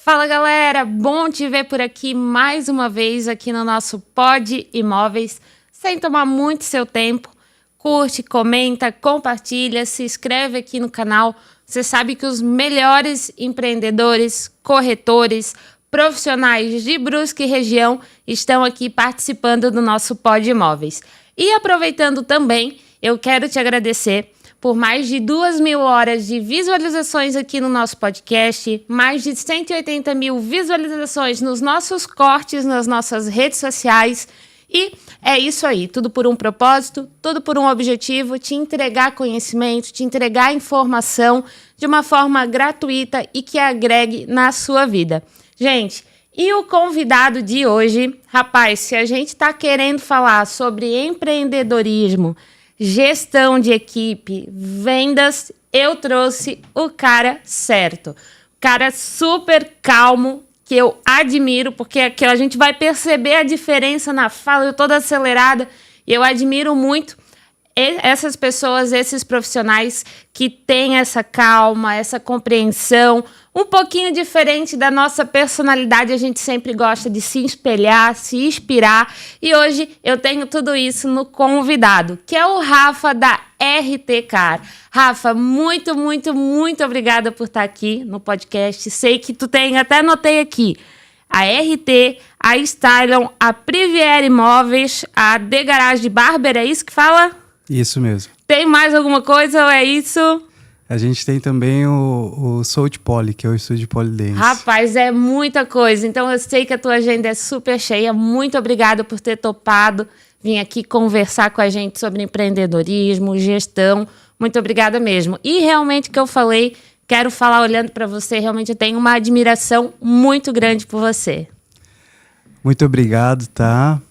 Fala galera, bom te ver por aqui mais uma vez aqui no nosso Pod Imóveis, sem tomar muito seu tempo. Curte, comenta, compartilha, se inscreve aqui no canal. Você sabe que os melhores empreendedores, corretores, profissionais de Brusque e região estão aqui participando do nosso Pod Imóveis. E aproveitando também, eu quero te agradecer por mais de 2.000 horas de visualizações aqui no nosso podcast, mais de 180 mil visualizações nos nossos cortes, nas nossas redes sociais. E é isso aí, tudo por um propósito, tudo por um objetivo, te entregar conhecimento, te entregar informação de uma forma gratuita e que agregue na sua vida. Gente, e o convidado de hoje, rapaz, se a gente está querendo falar sobre empreendedorismo, gestão de equipe, vendas, eu trouxe o cara certo. Cara super calmo, que eu admiro, porque aqui a gente vai perceber a diferença na fala, eu toda acelerada, e eu admiro muito essas pessoas, esses profissionais que têm essa calma, essa compreensão, um pouquinho diferente da nossa personalidade. A gente sempre gosta de se espelhar, se inspirar, e hoje eu tenho tudo isso no convidado, que é o Rafa da RT Car. Rafa, muito obrigada por estar aqui no podcast. Sei que tu tem, até anotei aqui, a RT, a Stylon, a Privière Imóveis, a The Garage Barber, é isso que fala? Isso mesmo. Tem mais alguma coisa ou é isso? A gente tem também o Soul Poly, que é o estúdio Polydance. Rapaz, é muita coisa. Então eu sei que a tua agenda é super cheia. Muito obrigada por ter topado vir aqui conversar com a gente sobre empreendedorismo, gestão. Muito obrigada mesmo. E realmente o que eu falei, quero falar olhando para você, realmente eu tenho uma admiração muito grande por você. Muito obrigado, tá?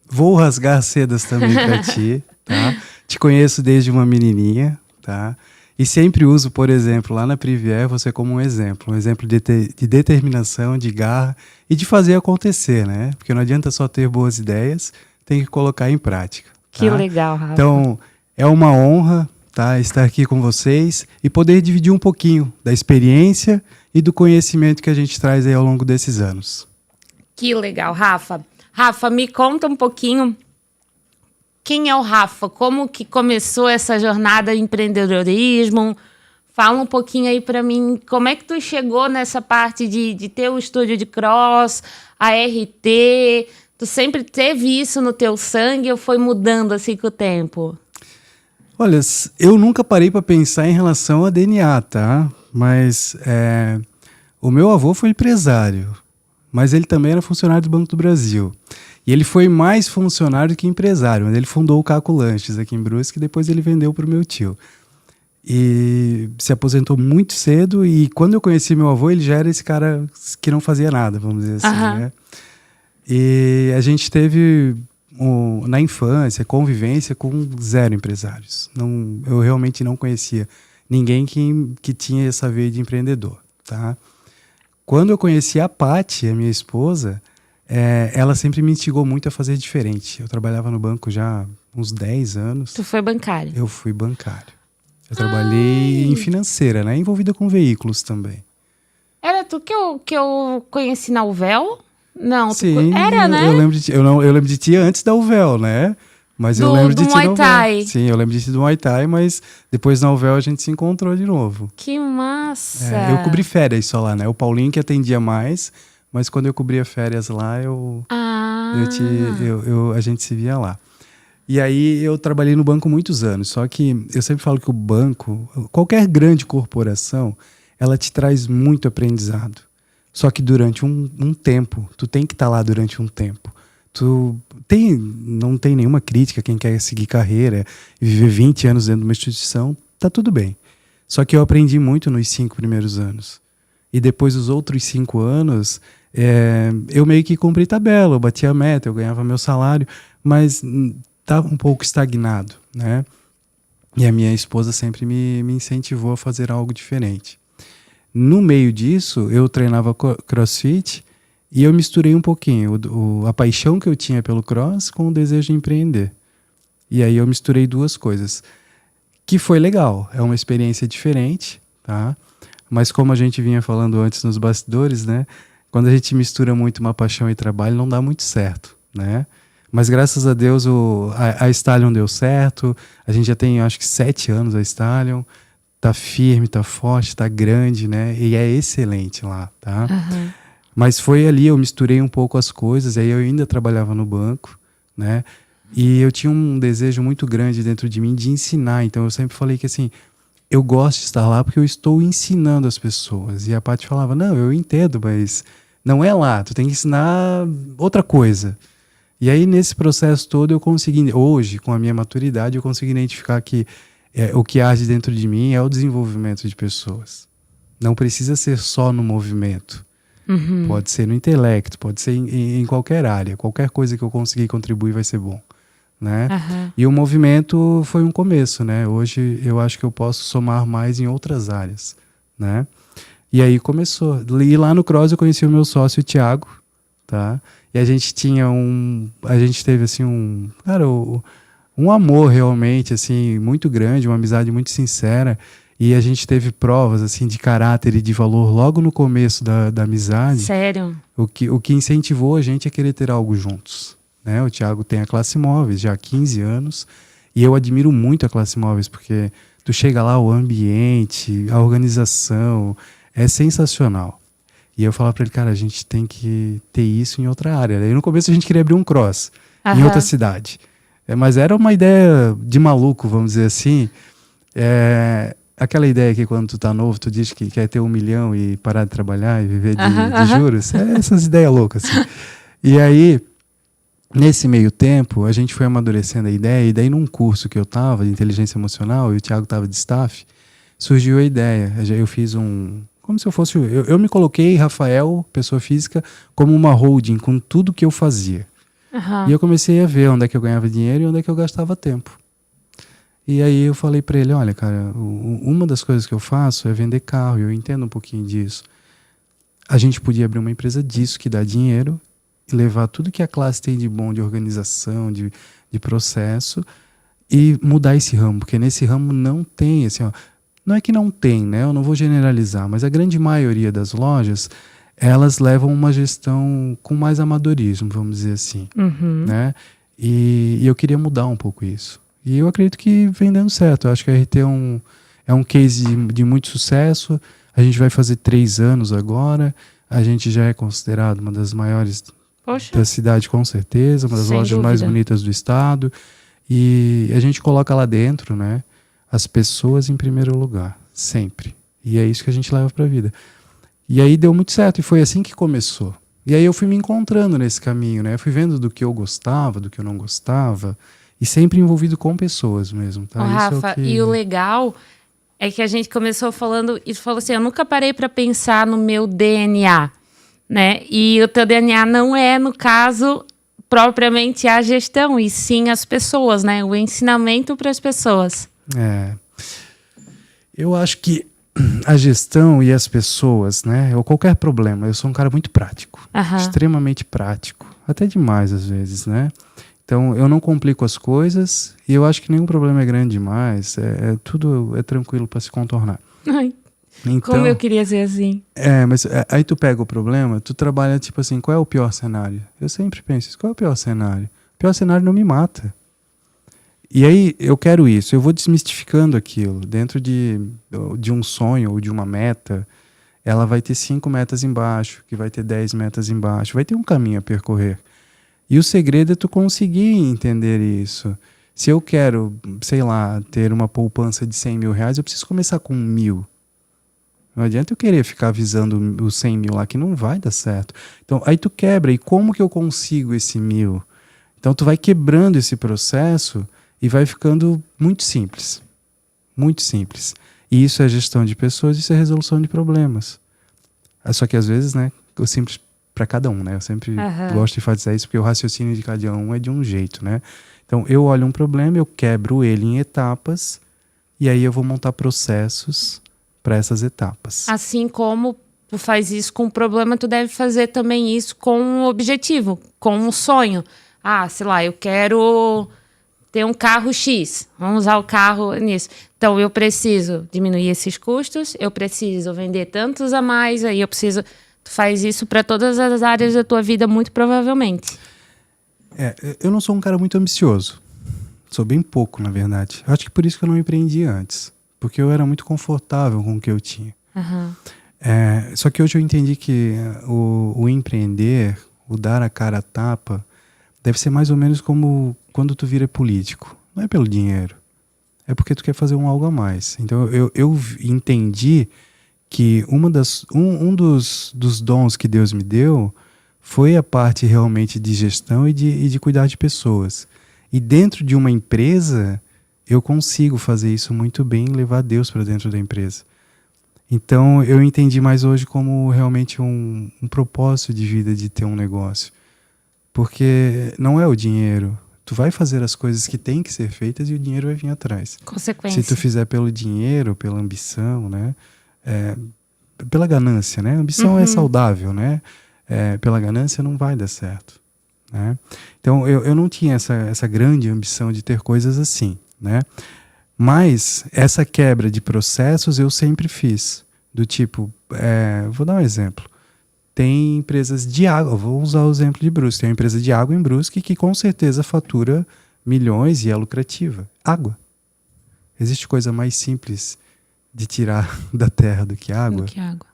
Vou rasgar sedas também para ti, tá? Te conheço desde uma menininha, tá? E sempre uso, por exemplo, lá na Privière, você como um exemplo de determinação, de garra e de fazer acontecer, né? Porque não adianta só ter boas ideias, tem que colocar em prática. Tá? Que legal, Rafa. Então, é uma honra, tá, estar aqui com vocês e poder dividir um pouquinho da experiência e do conhecimento que a gente traz aí ao longo desses anos. Que legal, Rafa. Rafa, me conta um pouquinho quem é o Rafa, como que começou essa jornada de empreendedorismo. Fala um pouquinho aí para mim, como é que tu chegou nessa parte de ter o estúdio de cross, a RT, tu sempre teve isso no teu sangue ou foi mudando assim com o tempo? Olha, eu nunca parei para pensar em relação a DNA, tá? Mas o meu avô foi empresário, mas ele também era funcionário do Banco do Brasil. E ele foi mais funcionário que empresário, mas ele fundou o Caco Lanches aqui em Brusque e depois ele vendeu para o meu tio. E se aposentou muito cedo e quando eu conheci meu avô, ele já era esse cara que não fazia nada, vamos dizer assim, né? E a gente teve, na infância, convivência com 0 empresários. Eu realmente não conhecia ninguém que tinha essa veia de empreendedor, tá? Quando eu conheci a Paty, a minha esposa, ela sempre me instigou muito a fazer diferente. Eu trabalhava no banco já há uns 10 anos. Tu foi bancário? Eu fui bancário. Eu trabalhei em financeira, né? Envolvida com veículos também. Era tu que eu conheci na Uvel? Não, sim, era, né? Eu lembro de ti antes da Uvel, né? Mas eu lembro de ti do Muay Thai. Sim, eu lembro de ti do Muay Thai, mas depois na Uvel a gente se encontrou de novo. Que massa! Eu cobri férias só lá, né? O Paulinho que atendia mais, mas quando eu cobria férias lá, a gente se via lá. E aí eu trabalhei no banco muitos anos, só que eu sempre falo que o banco, qualquer grande corporação, ela te traz muito aprendizado. Só que durante um tempo, tu tem que estar lá durante um tempo. Não tem nenhuma crítica quem quer seguir carreira e viver 20 anos dentro de uma instituição, tá tudo bem. Só que eu aprendi muito nos 5 primeiros anos. E depois dos outros 5 anos, eu meio que cumpri tabela, eu batia a meta, eu ganhava meu salário, mas estava um pouco estagnado, né? E a minha esposa sempre me incentivou a fazer algo diferente. No meio disso, eu treinava CrossFit e eu misturei um pouquinho a paixão que eu tinha pelo cross com o desejo de empreender. E aí eu misturei 2 coisas, que foi legal, é uma experiência diferente, tá? Mas como a gente vinha falando antes nos bastidores, né? Quando a gente mistura muito uma paixão e trabalho, não dá muito certo, né? Mas graças a Deus a Stallion deu certo. A gente já tem, acho que 7 anos a Stallion. Tá firme, tá forte, tá grande, né? E é excelente lá, tá? Aham. Mas foi ali, eu misturei um pouco as coisas. Aí eu ainda trabalhava no banco, né? E eu tinha um desejo muito grande dentro de mim de ensinar. Então eu sempre falei que assim, eu gosto de estar lá porque eu estou ensinando as pessoas. E a Paty falava, não, eu entendo, mas não é lá, tu tem que ensinar outra coisa. E aí nesse processo todo eu consegui, hoje com a minha maturidade, eu consegui identificar que o que arde dentro de mim é o desenvolvimento de pessoas. Não precisa ser só no movimento. Uhum. Pode ser no intelecto, pode ser em qualquer área. Qualquer coisa que eu conseguir contribuir vai ser bom, né? Aham. E o movimento foi um começo, né? Hoje eu acho que eu posso somar mais em outras áreas, né? E aí começou. E lá no Cross eu conheci o meu sócio, o Thiago, tá? E a gente teve assim um amor realmente assim muito grande, uma amizade muito sincera. E a gente teve provas assim de caráter e de valor logo no começo da amizade. Sério? O que incentivou a gente a querer ter algo juntos, né? O Thiago tem a Classe Móveis já há 15 anos e eu admiro muito a Classe Móveis porque tu chega lá, o ambiente, a organização é sensacional. E eu falava para ele, cara, a gente tem que ter isso em outra área. Aí no começo a gente queria abrir um cross em outra Aham. cidade. Mas era uma ideia de maluco, vamos dizer assim. Aquela ideia que quando tu tá novo, tu diz que quer ter 1 milhão e parar de trabalhar e viver Aham. de Aham. juros. Essas ideias loucas, assim. E aí, nesse meio tempo, a gente foi amadurecendo a ideia. E daí num curso que eu tava, de inteligência emocional, e o Thiago tava de staff, surgiu a ideia. Eu fiz como se eu fosse... Eu me coloquei, Rafael, pessoa física, como uma holding com tudo que eu fazia. E Aham. eu comecei a ver onde é que eu ganhava dinheiro e onde é que eu gastava tempo. E aí eu falei para ele, olha, cara, uma das coisas que eu faço é vender carro, e eu entendo um pouquinho disso. A gente podia abrir uma empresa disso que dá dinheiro e levar tudo que a classe tem de bom, de organização, de processo, e mudar esse ramo, porque nesse ramo não tem, assim, ó, não é que não tem, né? Eu não vou generalizar, mas a grande maioria das lojas, elas levam uma gestão com mais amadorismo, vamos dizer assim, Uhum. né? E eu queria mudar um pouco isso. E eu acredito que vem dando certo. Eu acho que a RT é um case de muito sucesso. A gente vai fazer 3 anos agora. A gente já é considerado uma das maiores Poxa, da cidade, com certeza, uma das sem lojas mais dúvida. bonitas do estado. E a gente coloca lá dentro, né, as pessoas em primeiro lugar, sempre. E é isso que a gente leva para a vida. E aí deu muito certo, e foi assim que começou. E aí eu fui me encontrando nesse caminho, né? Eu fui vendo do que eu gostava, do que eu não gostava, e sempre envolvido com pessoas mesmo, Ô, tá? Isso é o Rafa, e o que... legal é que a gente começou falando e falou assim, eu nunca parei para pensar no meu DNA, né? E o teu DNA não é, no caso, propriamente a gestão, e sim as pessoas, né? O ensinamento para as pessoas. É, eu acho que a gestão e as pessoas, né? Ou qualquer problema, eu sou um cara muito prático, Aham. extremamente prático, até demais às vezes, né? Então eu não complico as coisas e eu acho que nenhum problema é grande demais, tudo é tranquilo para se contornar. Ai, como eu Então, queria ser assim. mas aí tu pega o problema, tu trabalha tipo assim, qual é o pior cenário? Eu sempre penso, qual é o pior cenário? O pior cenário não me mata. E aí eu quero isso, eu vou desmistificando aquilo. Dentro de um sonho ou de uma meta, ela vai ter 5 metas embaixo, que vai ter 10 metas embaixo, vai ter um caminho a percorrer. E o segredo é tu conseguir entender isso. Se eu quero, sei lá, ter uma poupança de 100 mil reais, eu preciso começar com 1.000. Não adianta eu querer ficar visando os 100 mil lá, que não vai dar certo. Então, aí tu quebra. E como que eu consigo esse 1.000? Então, tu vai quebrando esse processo e vai ficando muito simples. Muito simples. E isso é gestão de pessoas, isso é resolução de problemas. Só que às vezes, né, o simples para cada um, né? Eu sempre Aham. gosto de enfatizar isso porque o raciocínio de cada um é de um jeito, né? Então, eu olho um problema, eu quebro ele em etapas e aí eu vou montar processos para essas etapas. Assim como tu faz isso com o problema, tu deve fazer também isso com um objetivo, com um sonho. Ah, sei lá, eu quero ter um carro X, vamos usar o carro nisso. Então, eu preciso diminuir esses custos, eu preciso vender tantos a mais, aí eu preciso... Tu faz isso para todas as áreas da tua vida, muito provavelmente. Eu não sou um cara muito ambicioso. Sou bem pouco, na verdade. Eu acho que por isso que eu não empreendi antes. Porque eu era muito confortável com o que eu tinha. Uhum. Só que hoje eu entendi que o empreender, o dar a cara a tapa, deve ser mais ou menos como quando tu vira político. Não é pelo dinheiro. É porque tu quer fazer algo a mais. Então eu entendi que um dos dons que Deus me deu foi a parte realmente de gestão e de cuidar de pessoas. E dentro de uma empresa, eu consigo fazer isso muito bem e levar Deus para dentro da empresa. Então, eu entendi mais hoje como realmente um propósito de vida de ter um negócio. Porque não é o dinheiro. Tu vai fazer as coisas que têm que ser feitas e o dinheiro vai vir atrás. Consequência. Se tu fizer pelo dinheiro, pela ambição, né? Pela ganância, né? A ambição é saudável, né? Pela ganância não vai dar certo, né? Então, eu não tinha essa grande ambição de ter coisas assim, né? Mas essa quebra de processos eu sempre fiz. Do tipo, vou dar um exemplo. Tem empresas de água, vou usar o exemplo de Brusque. Tem uma empresa de água em Brusque que com certeza fatura milhões e é lucrativa. Água. Existe coisa mais simples de tirar da terra do que água? Do que água.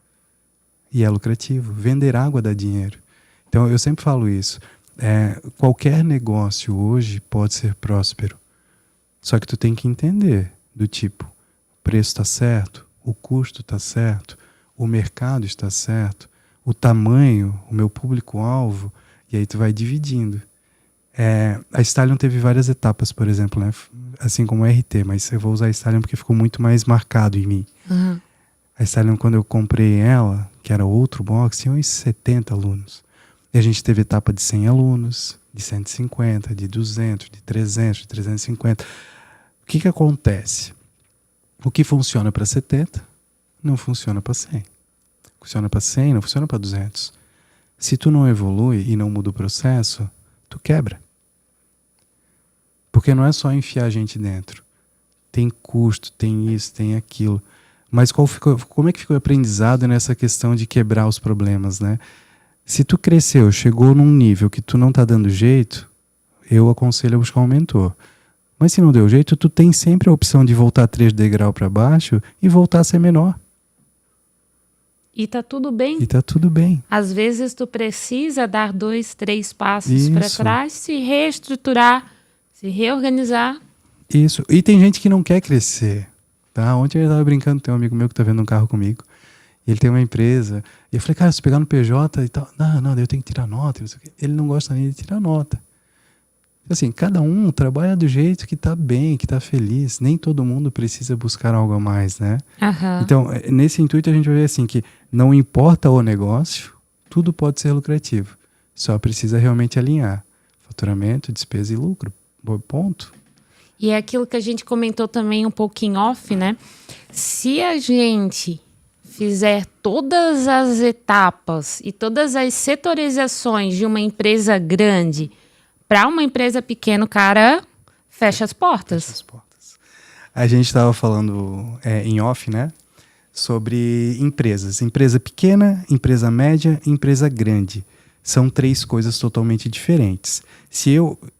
E é lucrativo. Vender água dá dinheiro. Então eu sempre falo isso. Qualquer negócio hoje pode ser próspero. Só que tu tem que entender do tipo, o preço está certo, o custo está certo, o mercado está certo, o tamanho, o meu público-alvo, e aí tu vai dividindo. A Stallion teve várias etapas, por exemplo, né? Assim como a RT, mas eu vou usar a Stallion porque ficou muito mais marcado em mim. Uhum. A Stallion, quando eu comprei ela, que era outro box, tinha uns 70 alunos. E a gente teve etapa de 100 alunos, de 150, de 200, de 300, de 350. O que acontece? O que funciona para 70 não funciona para 100. Funciona para 100, não funciona para 200. Se tu não evolui e não muda o processo, tu quebra. Porque não é só enfiar a gente dentro. Tem custo, tem isso, tem aquilo. Mas como é que ficou o aprendizado nessa questão de quebrar os problemas, né? Se tu cresceu, chegou num nível que tu não tá dando jeito, eu aconselho a buscar um mentor. Mas se não deu jeito, tu tem sempre a opção de voltar 3 degraus para baixo e voltar a ser menor. E tá tudo bem. E tá tudo bem. Às vezes tu precisa dar 2, 3 passos para trás, se reestruturar, se reorganizar. Isso. E tem gente que não quer crescer. Tá? Ontem eu estava brincando, tem um amigo meu que tá vendo um carro comigo. E ele tem uma empresa. E eu falei, cara, se pegar no PJ e tal. Não, eu tenho que tirar nota. Não sei o quê. Ele não gosta nem de tirar nota. Assim, cada um trabalha do jeito que tá bem, que tá feliz. Nem todo mundo precisa buscar algo a mais, né? Uhum. Então, nesse intuito a gente vai ver assim que não importa o negócio, tudo pode ser lucrativo. Só precisa realmente alinhar faturamento, despesa e lucro. Ponto. E é aquilo que a gente comentou também um pouquinho off, né? Se a gente fizer todas as etapas e todas as setorizações de uma empresa grande para uma empresa pequena, o cara fecha as portas. Fecha as portas. A gente estava falando em off, né? Sobre empresas. Empresa pequena, empresa média, empresa grande. São 3 coisas totalmente diferentes.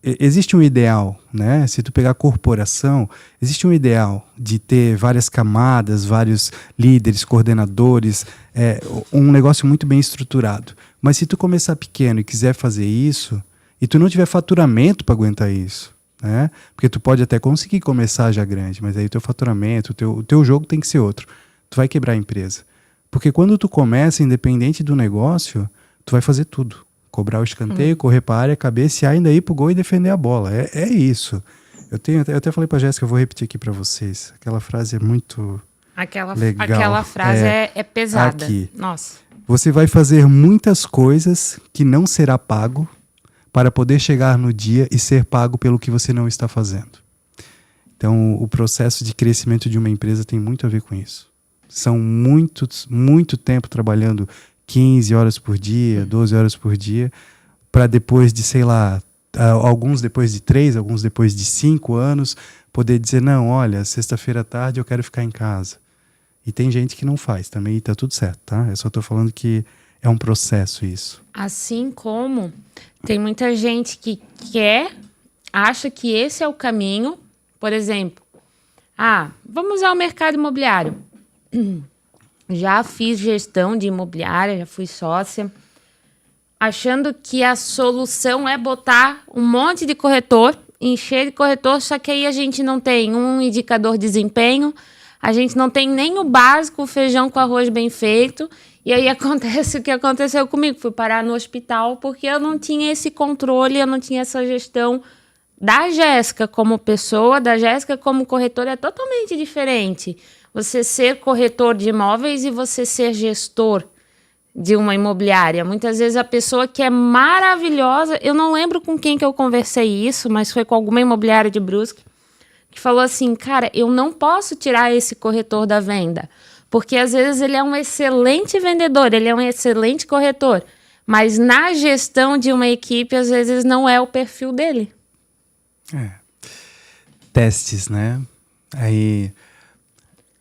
Existe um ideal, né? Se tu pegar corporação, existe um ideal de ter várias camadas, vários líderes, coordenadores, um negócio muito bem estruturado. Mas se tu começar pequeno e quiser fazer isso, e tu não tiver faturamento para aguentar isso, né? Porque tu pode até conseguir começar já grande, mas aí o teu faturamento, o teu jogo tem que ser outro. Tu vai quebrar a empresa. Porque quando tu começa, independente do negócio, tu vai fazer tudo. Cobrar o escanteio, correr para a área, cabecear, ainda ir pro gol e defender a bola. É isso. Eu até falei para Jéssica, eu vou repetir aqui para vocês. Aquela frase é muito legal. Aquela frase é pesada. Aqui. Nossa. Você vai fazer muitas coisas que não será pago para poder chegar no dia e ser pago pelo que você não está fazendo. Então, o processo de crescimento de uma empresa tem muito a ver com isso. São muito tempo trabalhando 15 horas por dia, 12 horas por dia, para depois de, sei lá, alguns depois de 3, alguns depois de 5 anos, poder dizer, não, olha, sexta-feira à tarde eu quero ficar em casa. E tem gente que não faz também, e tá tudo certo, tá? Eu só tô falando que é um processo isso. Assim como tem muita gente que acha que esse é o caminho. Por exemplo, vamos usar o mercado imobiliário. Já fiz gestão de imobiliária, já fui sócia, achando que a solução é botar um monte de corretor, encher de corretor, só que aí a gente não tem um indicador de desempenho, a gente não tem nem o básico, o feijão com arroz bem feito, e aí acontece o que aconteceu comigo. Fui parar no hospital porque eu não tinha esse controle, eu não tinha essa gestão da Jéssica como pessoa, da Jéssica como corretora é totalmente diferente. Você ser corretor de imóveis e você ser gestor de uma imobiliária. Muitas vezes a pessoa que é maravilhosa, eu não lembro com quem que eu conversei isso, mas foi com alguma imobiliária de Brusque, que falou assim, cara, eu não posso tirar esse corretor da venda, porque às vezes ele é um excelente vendedor, ele é um excelente corretor, mas na gestão de uma equipe, às vezes não é o perfil dele. Testes, né? Aí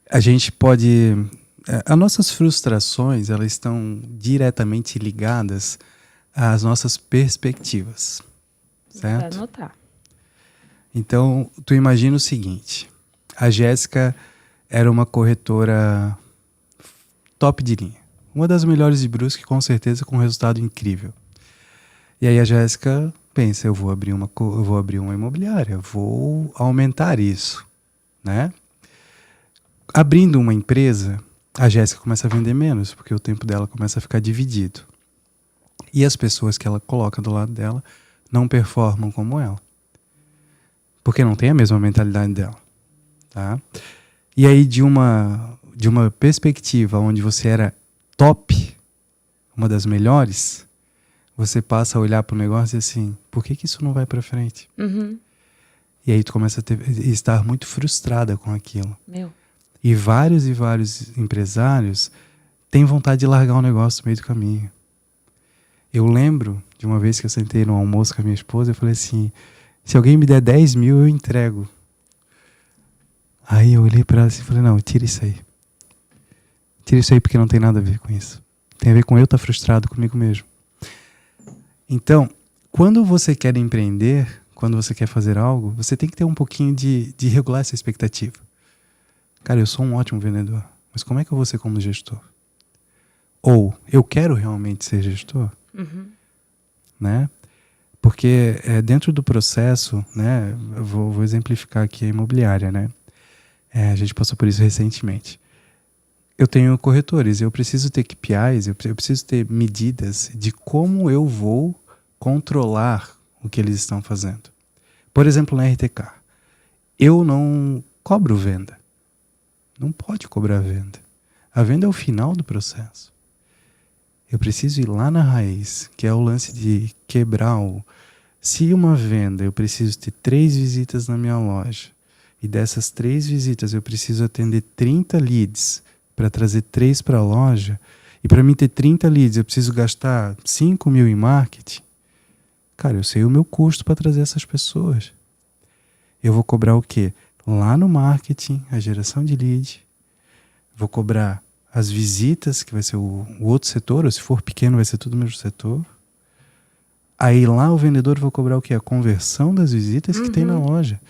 a gente pode... As nossas frustrações, elas estão diretamente ligadas às nossas perspectivas, certo? Vou anotar. Então, tu imagina o seguinte, a Jéssica era uma corretora top de linha, uma das melhores de Brusque, com certeza, com um resultado incrível. E aí a Jéssica pensa, eu vou abrir uma imobiliária, vou aumentar isso, né? Abrindo uma empresa, a Jéssica começa a vender menos, porque o tempo dela começa a ficar dividido. E as pessoas que ela coloca do lado dela não performam como ela. Porque não tem a mesma mentalidade dela. Tá? E aí, de uma perspectiva onde você era top, uma das melhores, você passa a olhar para o negócio e assim, por que isso não vai para frente? Uhum. E aí tu começa a estar muito frustrada com aquilo. Meu. E vários empresários têm vontade de largar o negócio no meio do caminho. Eu lembro de uma vez que eu sentei no almoço com a minha esposa e falei assim, se alguém me der 10 mil, eu entrego. Aí eu olhei para ela assim e falei, não, tira isso aí. Tira isso aí porque não tem nada a ver com isso. Tem a ver com eu estar frustrado comigo mesmo. Então, quando você quer empreender, quando você quer fazer algo, você tem que ter um pouquinho de regular essa expectativa. Cara, eu sou um ótimo vendedor, mas como é que eu vou ser como gestor? Ou, eu quero realmente ser gestor? Uhum. Né? Porque dentro do processo, né, eu vou exemplificar aqui a imobiliária, né? A gente passou por isso recentemente. Eu tenho corretores, eu preciso ter KPIs, eu preciso ter medidas de como eu vou controlar o que eles estão fazendo. Por exemplo, na RTK, eu não cobro venda. Não pode cobrar venda. A venda é o final do processo. Eu preciso ir lá na raiz, que é o lance de quebrar o... Se uma venda, eu preciso ter 3 visitas na minha loja, e dessas 3 visitas eu preciso atender 30 leads para trazer 3 para a loja, e para mim ter 30 leads eu preciso gastar 5 mil em marketing, cara, eu sei o meu custo para trazer essas pessoas. Eu vou cobrar o quê? Lá no marketing, a geração de lead, vou cobrar as visitas, que vai ser o outro setor, ou se for pequeno vai ser tudo o mesmo setor. Aí lá o vendedor vai cobrar o quê? A conversão das visitas que tem na loja.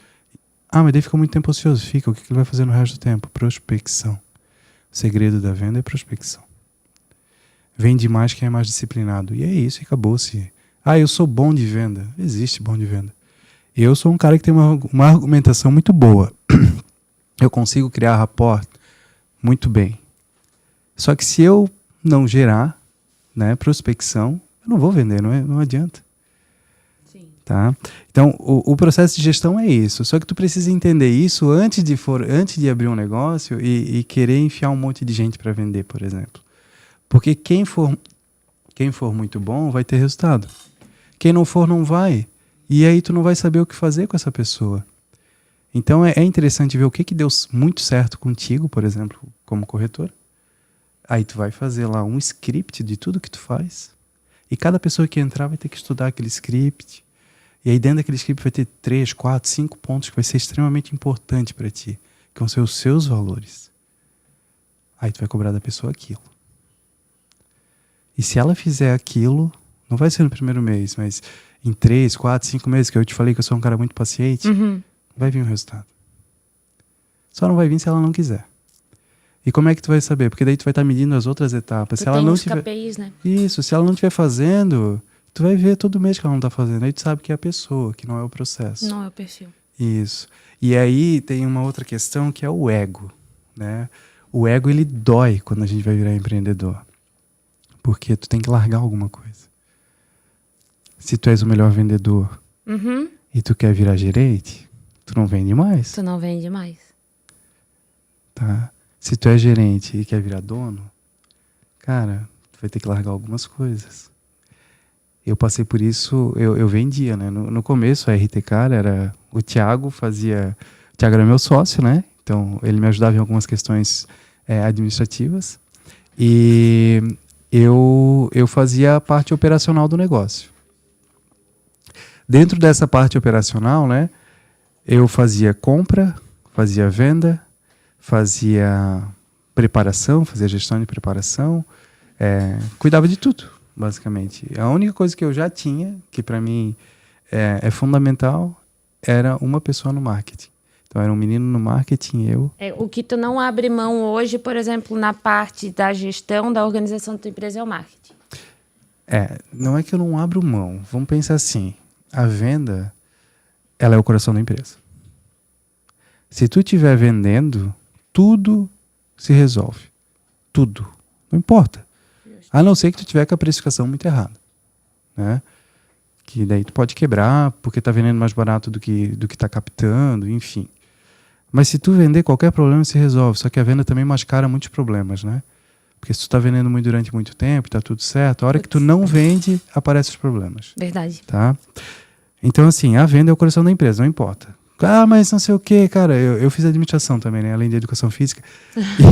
Mas daí fica muito tempo ocioso. Fica, o que ele vai fazer no resto do tempo? Prospecção. O segredo da venda é prospecção. Vende mais quem é mais disciplinado. E é isso, e acabou-se. Eu sou bom de venda. Existe bom de venda. Eu sou um cara que tem uma argumentação muito boa. Eu consigo criar rapport muito bem. Só que se eu não gerar, né, prospecção, eu não vou vender, não adianta. Sim. Tá? Então, o processo de gestão é isso. Só que tu precisa entender isso antes de abrir um negócio e querer enfiar um monte de gente para vender, por exemplo. Porque quem for muito bom vai ter resultado. Quem não for, não vai. E aí tu não vai saber o que fazer com essa pessoa. Então é interessante ver o que deu muito certo contigo, por exemplo, como corretor. Aí tu vai fazer lá um script de tudo que tu faz. E cada pessoa que entrar vai ter que estudar aquele script. E aí dentro daquele script vai ter 3, 4, 5 pontos que vai ser extremamente importante para ti, que vão ser os seus valores. Aí tu vai cobrar da pessoa aquilo. E se ela fizer aquilo, não vai ser no primeiro mês, mas em 3, 4, 5 meses, que eu te falei que eu sou um cara muito paciente, vai vir o resultado. Só não vai vir se ela não quiser. E como é que tu vai saber? Porque daí tu vai estar medindo as outras etapas. Tu se ela tem não os tiver... KPIs, né? Isso, se ela não estiver fazendo, tu vai ver todo mês que ela não está fazendo. Aí tu sabe que é a pessoa, que não é o processo. Não é o perfil. Isso. E aí tem uma outra questão que é o ego, né? O ego, ele dói quando a gente vai virar empreendedor. Porque tu tem que largar alguma coisa. Se tu és o melhor vendedor e tu quer virar gerente, tu não vende mais. Tu não vende mais. Tá? Se tu é gerente e quer virar dono, cara, tu vai ter que largar algumas coisas. Eu passei por isso, eu vendia, né? No começo, a RT Car era... O Thiago fazia... O Thiago era meu sócio, né? Então, ele me ajudava em algumas questões administrativas. E eu fazia a parte operacional do negócio. Dentro dessa parte operacional, né? Eu fazia compra, fazia venda, fazia preparação, fazia gestão de preparação, cuidava de tudo, basicamente. A única coisa que eu já tinha, que para mim é fundamental, era uma pessoa no marketing. Então, era um menino no marketing, eu. O que tu não abre mão hoje, por exemplo, na parte da gestão, da organização da tua empresa, é o marketing. Não é que eu não abro mão. Vamos pensar assim, a venda, ela é o coração da empresa. Se tu estiver vendendo, tudo se resolve. Tudo. Não importa. A não ser que tu tiver com a precificação muito errada. Né? Que daí tu pode quebrar porque tá vendendo mais barato do que tá captando, enfim. Mas se tu vender, qualquer problema se resolve. Só que a venda também mascara muitos problemas, né? Porque se tu tá vendendo muito durante muito tempo, tá tudo certo, a hora que tu não vende, aparecem os problemas. Verdade. Tá? Então, assim, a venda é o coração da empresa, não importa. Ah, mas não sei o quê, cara. Eu fiz administração também, né? Além de educação física.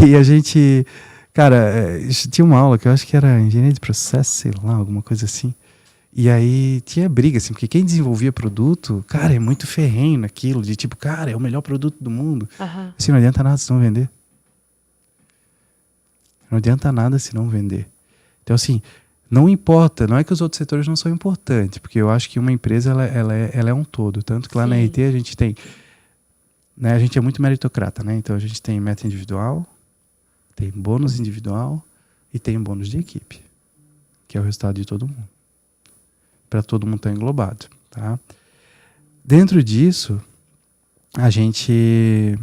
E a gente... Cara, tinha uma aula que eu acho que era engenharia de processo, sei lá, alguma coisa assim. E aí tinha briga, assim, porque quem desenvolvia produto, cara, é muito ferrenho naquilo, de tipo, cara, é o melhor produto do mundo. Assim, não adianta nada se não vender. Não adianta nada se não vender. Então, assim, não importa, não é que os outros setores não são importantes, porque eu acho que uma empresa, ela é um todo. Tanto que lá na RT a gente tem, né, a gente é muito meritocrata, né? Então a gente tem meta individual, tem bônus individual e tem bônus de equipe, que é o resultado de todo mundo. Para todo mundo estar englobado, tá? Dentro disso, a gente...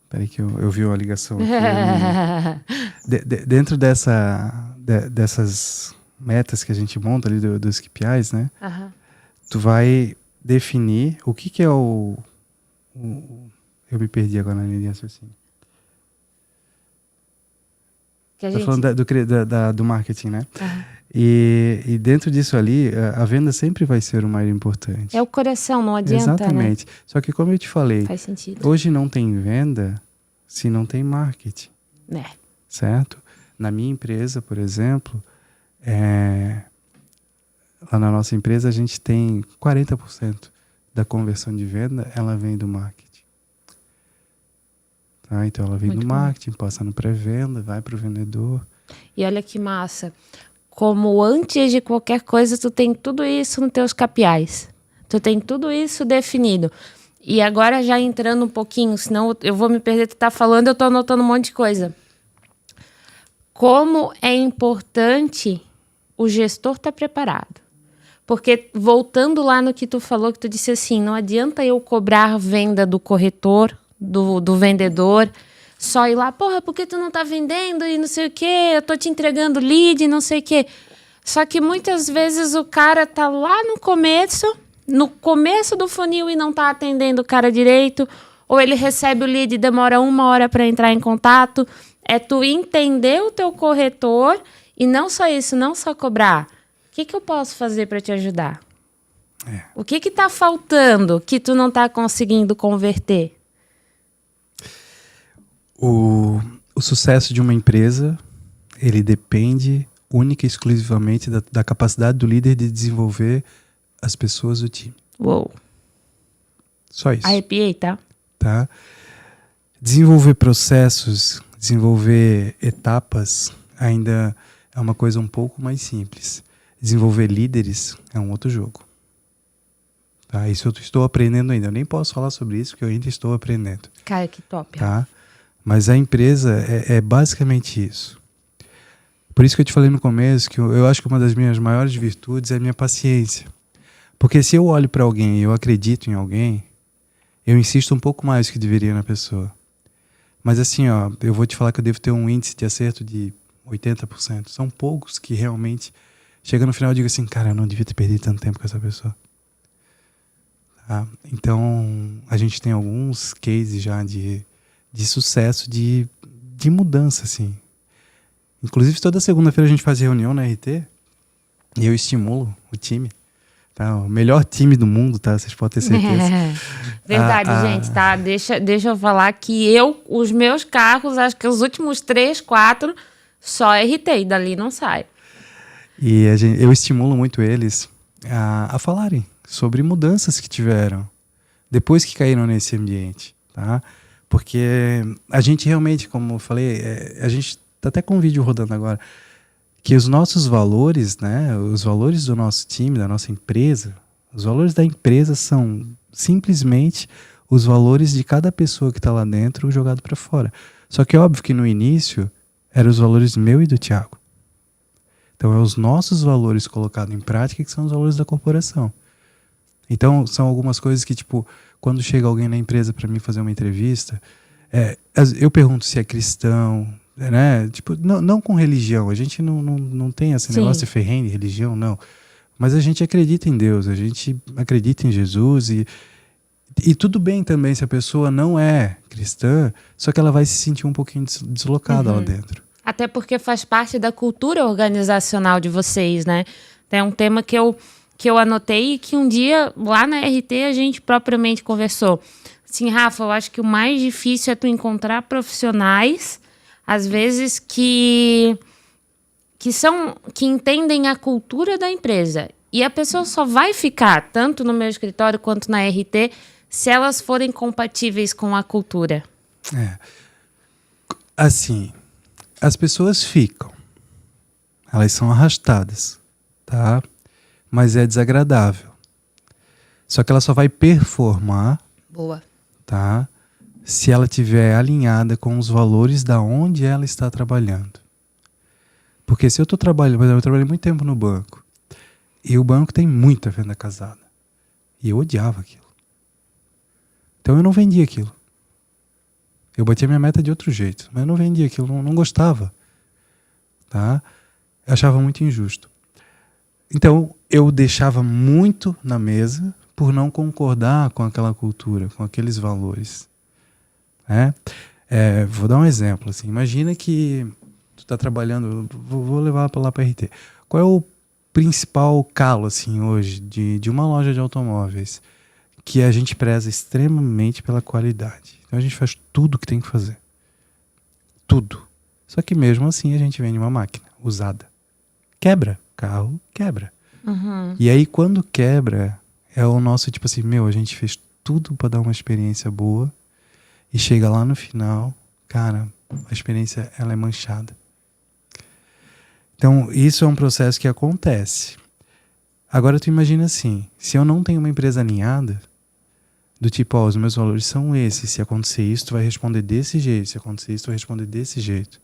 Peraí que eu vi uma ligação aqui. Dentro dessas metas que a gente monta ali dos KPIs, né? Tu vai definir o que é o... Eu me perdi agora na linha de raciocínio. Tá falando do marketing, né? E dentro disso ali, a venda sempre vai ser o mais importante. É o coração, não adianta, exatamente. Né? Só que como eu te falei, faz sentido. Hoje não tem venda se não tem marketing. Certo? Na minha empresa, por exemplo, lá na nossa empresa a gente tem 40% da conversão de venda, ela vem do marketing. Tá? Então ela vem do marketing, passa no pré-venda, vai para o vendedor. E olha que massa. Como antes de qualquer coisa, tu tem tudo isso nos teus KPIs. Tu tem tudo isso definido. E agora já entrando um pouquinho, senão eu vou me perder, tu tá falando, eu tô anotando um monte de coisa. Como é importante o gestor estar preparado. Porque voltando lá no que tu falou, que tu disse assim, não adianta eu cobrar venda do corretor, do vendedor, só ir lá, porra, por que tu não tá vendendo e não sei o quê, eu tô te entregando lead e não sei o quê. Só que muitas vezes o cara tá lá no começo do funil e não tá atendendo o cara direito, ou ele recebe o lead e demora 1 hora para entrar em contato. É tu entender o teu corretor e não só isso, não só cobrar. O que eu posso fazer para te ajudar? O que tá faltando que tu não tá conseguindo converter? O sucesso de uma empresa, ele depende única e exclusivamente da capacidade do líder de desenvolver as pessoas do time. Uou. Só isso. Arrepiei, tá? Tá? Desenvolver processos, desenvolver etapas ainda é uma coisa um pouco mais simples. Desenvolver líderes é um outro jogo. Tá? Isso eu estou aprendendo ainda. Eu nem posso falar sobre isso porque eu ainda estou aprendendo. Cara, que top. Tá? Mas a empresa é basicamente isso. Por isso que eu te falei no começo que eu acho que uma das minhas maiores virtudes é a minha paciência. Porque se eu olho para alguém e eu acredito em alguém, eu insisto um pouco mais do que deveria na pessoa. Mas assim, ó, eu vou te falar que eu devo ter um índice de acerto de 80%. São poucos que realmente chegam no final e digam assim, cara, eu não devia ter perdido tanto tempo com essa pessoa. Tá? Então, a gente tem alguns cases já de sucesso, de mudança, assim. Inclusive, toda segunda-feira a gente faz reunião na RT e eu estimulo o time. Tá? O melhor time do mundo, tá? Vocês podem ter certeza. Verdade, gente, tá? Deixa eu falar que os meus carros, acho que os últimos 3, 4, só RT, e dali não sai. E eu estimulo muito eles a falarem sobre mudanças que tiveram depois que caíram nesse ambiente, tá? Porque a gente realmente, como eu falei, a gente tá até com um vídeo rodando agora, que os nossos valores, né, os valores do nosso time, da nossa empresa, os valores da empresa são simplesmente os valores de cada pessoa que está lá dentro jogado para fora. Só que é óbvio que no início eram os valores meu e do Thiago. Então é os nossos valores colocados em prática que são os valores da corporação. Então são algumas coisas que, tipo, quando chega alguém na empresa para mim fazer uma entrevista, eu pergunto se é cristão, né? Tipo, não com religião, a gente não tem esse negócio de ferrenho de religião, não. Mas a gente acredita em Deus, a gente acredita em Jesus e tudo bem também se a pessoa não é cristã, só que ela vai se sentir um pouquinho deslocada lá dentro. Até porque faz parte da cultura organizacional de vocês, né? É um tema que eu anotei e que um dia lá na RT a gente propriamente conversou. Assim, Rafa, eu acho que o mais difícil é tu encontrar profissionais, às vezes, que entendem a cultura da empresa. E a pessoa só vai ficar, tanto no meu escritório quanto na RT, se elas forem compatíveis com a cultura. Assim, as pessoas ficam. Elas são arrastadas, tá? Mas é desagradável. Só que ela só vai performar. Boa. Tá? Se ela estiver alinhada com os valores da onde ela está trabalhando. Porque se eu estou trabalhando, eu trabalhei muito tempo no banco, e o banco tem muita venda casada, e eu odiava aquilo. Então eu não vendia aquilo. Eu batia minha meta de outro jeito, mas eu não vendia aquilo, não gostava. Tá? Eu achava muito injusto. Então eu deixava muito na mesa por não concordar com aquela cultura, com aqueles valores. Né? Vou dar um exemplo. Assim, imagina que tu está trabalhando, vou levar lá para a RT. Qual é o principal calo assim, hoje de uma loja de automóveis? Que a gente preza extremamente pela qualidade. Então a gente faz tudo o que tem que fazer. Tudo. Só que mesmo assim a gente vende uma máquina usada. Quebra. Carro quebra. Uhum. E aí quando quebra, é o nosso tipo assim, a gente fez tudo para dar uma experiência boa e chega lá no final, cara, a experiência ela é manchada. Então isso é um processo que acontece. Agora tu imagina assim, se eu não tenho uma empresa alinhada, do tipo, os meus valores são esses, se acontecer isso, tu vai responder desse jeito, se acontecer isso, tu vai responder desse jeito.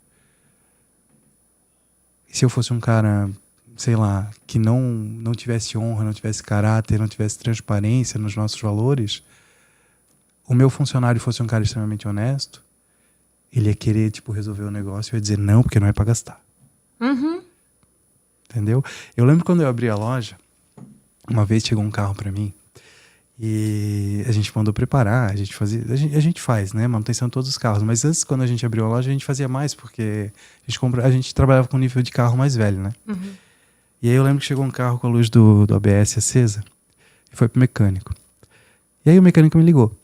E se eu fosse um cara, sei lá, que não tivesse honra, não tivesse caráter, não tivesse transparência nos nossos valores, o meu funcionário fosse um cara extremamente honesto, ele ia querer, tipo, resolver o negócio e ia dizer não, porque não é para gastar. Uhum. Entendeu? Eu lembro quando eu abri a loja, uma vez chegou um carro para mim e a gente mandou preparar, a gente faz, né, manutenção de todos os carros, mas antes, quando a gente abriu a loja, a gente fazia mais, porque a gente trabalhava com um nível de carro mais velho, né? Uhum. E aí eu lembro que chegou um carro com a luz do ABS acesa e foi pro mecânico. E aí o mecânico me ligou.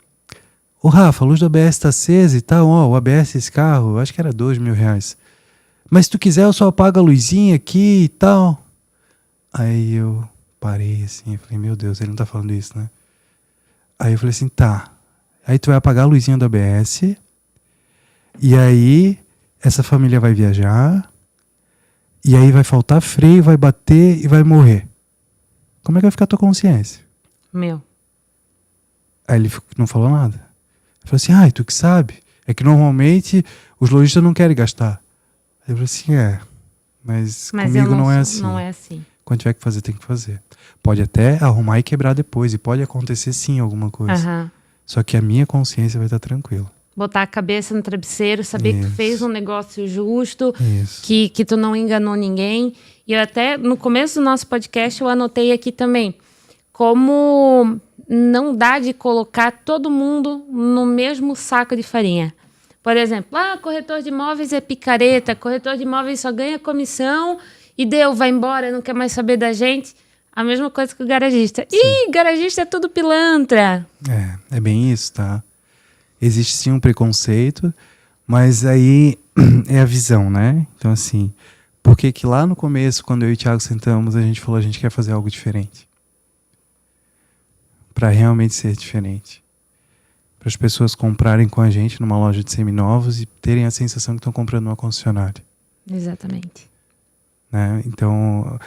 Ô Rafa, a luz do ABS tá acesa e tal, o ABS desse carro, eu acho que era R$2.000. Mas se tu quiser eu só apago a luzinha aqui e tal. Aí eu parei assim, eu falei, meu Deus, ele não tá falando isso, né? Aí eu falei assim, tá. Aí tu vai apagar a luzinha do ABS, e aí essa família vai viajar, e aí vai faltar freio, vai bater e vai morrer. Como é que vai ficar a tua consciência? Meu. Aí ele não falou nada. Ele falou assim, tu que sabe. É que normalmente os lojistas não querem gastar. Aí eu falei assim, mas comigo não é assim. Não é assim. Quando tiver que fazer, tem que fazer. Pode até arrumar e quebrar depois. E pode acontecer sim alguma coisa. Uhum. Só que a minha consciência vai estar tranquila. Botar a cabeça no travesseiro, saber que tu fez um negócio justo, Isso. que tu não enganou ninguém. E eu até, no começo do nosso podcast, eu anotei aqui também como não dá de colocar todo mundo no mesmo saco de farinha. Por exemplo, corretor de imóveis é picareta, corretor de imóveis só ganha comissão e vai embora, não quer mais saber da gente. A mesma coisa que o garagista. Sim. Ih, garagista é tudo pilantra. É bem isso, tá? Existe sim um preconceito, mas aí é a visão, né? Então assim, por que que lá no começo, quando eu e o Thiago sentamos, a gente falou, a gente quer fazer algo diferente? Para realmente ser diferente. Para as pessoas comprarem com a gente numa loja de seminovos e terem a sensação que estão comprando numa concessionária. Exatamente. Né? Então,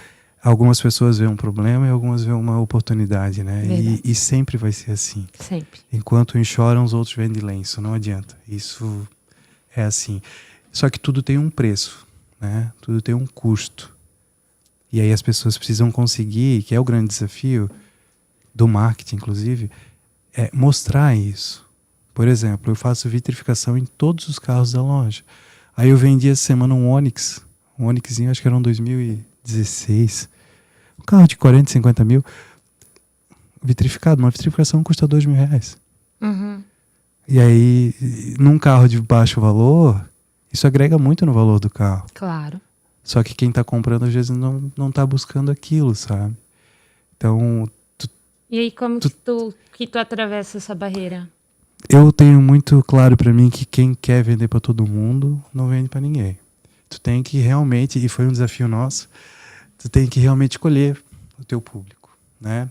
algumas pessoas veem um problema e algumas veem uma oportunidade, né? E sempre vai ser assim. Sempre. Enquanto uns choram, os outros vendem lenço. Não adianta. Isso é assim. Só que tudo tem um preço, né? Tudo tem um custo. E aí as pessoas precisam conseguir, que é o grande desafio do marketing, inclusive, é mostrar isso. Por exemplo, eu faço vitrificação em todos os carros da loja. Aí eu vendi essa semana um Onixzinho, acho que era um 2016. Um carro de 40, 50 mil. Vitrificado. Uma vitrificação custa R$2.000. Uhum. E aí, num carro de baixo valor, isso agrega muito no valor do carro. Claro. Só que quem está comprando, às vezes, não está buscando aquilo, sabe? Então... E aí, como que tu atravessa essa barreira? Eu tenho muito claro para mim que quem quer vender para todo mundo, não vende para ninguém. Tu tem que realmente, e foi um desafio nosso, tu tem que realmente escolher o teu público, né?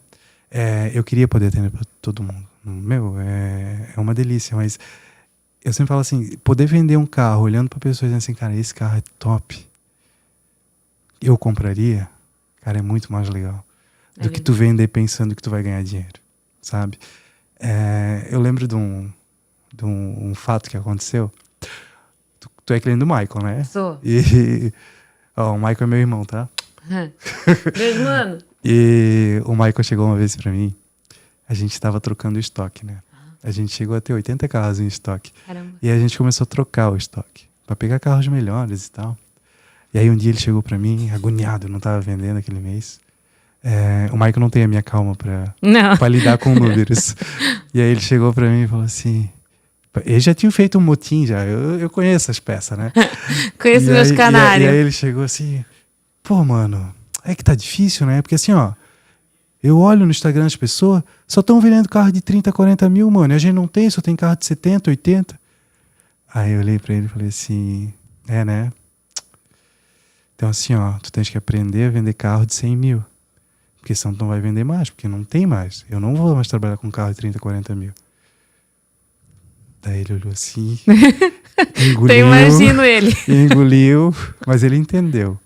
Eu queria poder atender para todo mundo. É uma delícia, mas eu sempre falo assim, poder vender um carro olhando para pessoas e dizendo assim, cara, esse carro é top, eu compraria, cara, é muito mais legal do que tu vender pensando que tu vai ganhar dinheiro, sabe? Eu lembro de um fato que aconteceu. Tu é cliente do Michael, né? Sou. E o Michael é meu irmão, tá? Beijo, mano. E o Michael chegou uma vez pra mim. A gente tava trocando o estoque, né? A gente chegou a ter 80 carros em estoque. Caramba. E a gente começou a trocar o estoque pra pegar carros melhores e tal. E aí um dia ele chegou pra mim, agoniado, não tava vendendo aquele mês. O Michael não tem a minha calma pra lidar com números. E aí ele chegou pra mim e falou assim... Ele já tinha feito um motim já. Eu conheço as peças, né? Conheço meus canários. E aí ele chegou assim... Pô, mano, é que tá difícil, né? Porque assim, ó... Eu olho no Instagram as pessoas... Só estão vendendo carro de 30, 40 mil, mano. E a gente não tem, só tem carro de 70, 80. Aí eu olhei pra ele e falei assim... né? Então assim, ó... Tu tens que aprender a vender carro de 100 mil. Porque senão tu não vai vender mais, porque não tem mais. Eu não vou mais trabalhar com carro de 30, 40 mil. Daí ele olhou assim, engoliu. Eu imagino ele. Engoliu, mas ele entendeu,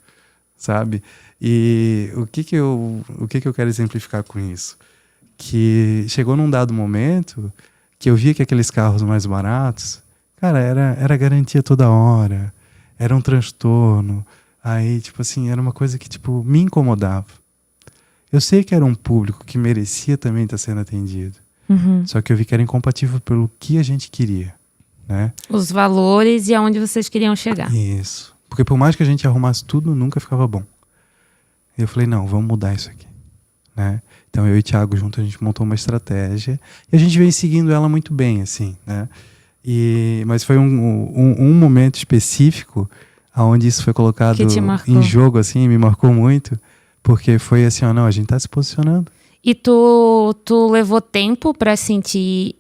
sabe? E o que eu quero exemplificar com isso? Que chegou num dado momento que eu via que aqueles carros mais baratos, cara, era garantia toda hora, era um transtorno. Aí, tipo assim, era uma coisa que, tipo, me incomodava. Eu sei que era um público que merecia também estar sendo atendido. Uhum. Só que eu vi que era incompatível pelo que a gente queria, né? Os valores e aonde vocês queriam chegar. Isso. Porque por mais que a gente arrumasse tudo, nunca ficava bom. E eu falei, não, vamos mudar isso aqui, né? Então eu e o Thiago junto, a gente montou uma estratégia e a gente vem seguindo ela muito bem, assim, né? Mas foi um momento específico onde isso foi colocado em jogo, assim, me marcou muito, porque foi assim, ó, não, a gente tá se posicionando. E tu levou tempo para sentir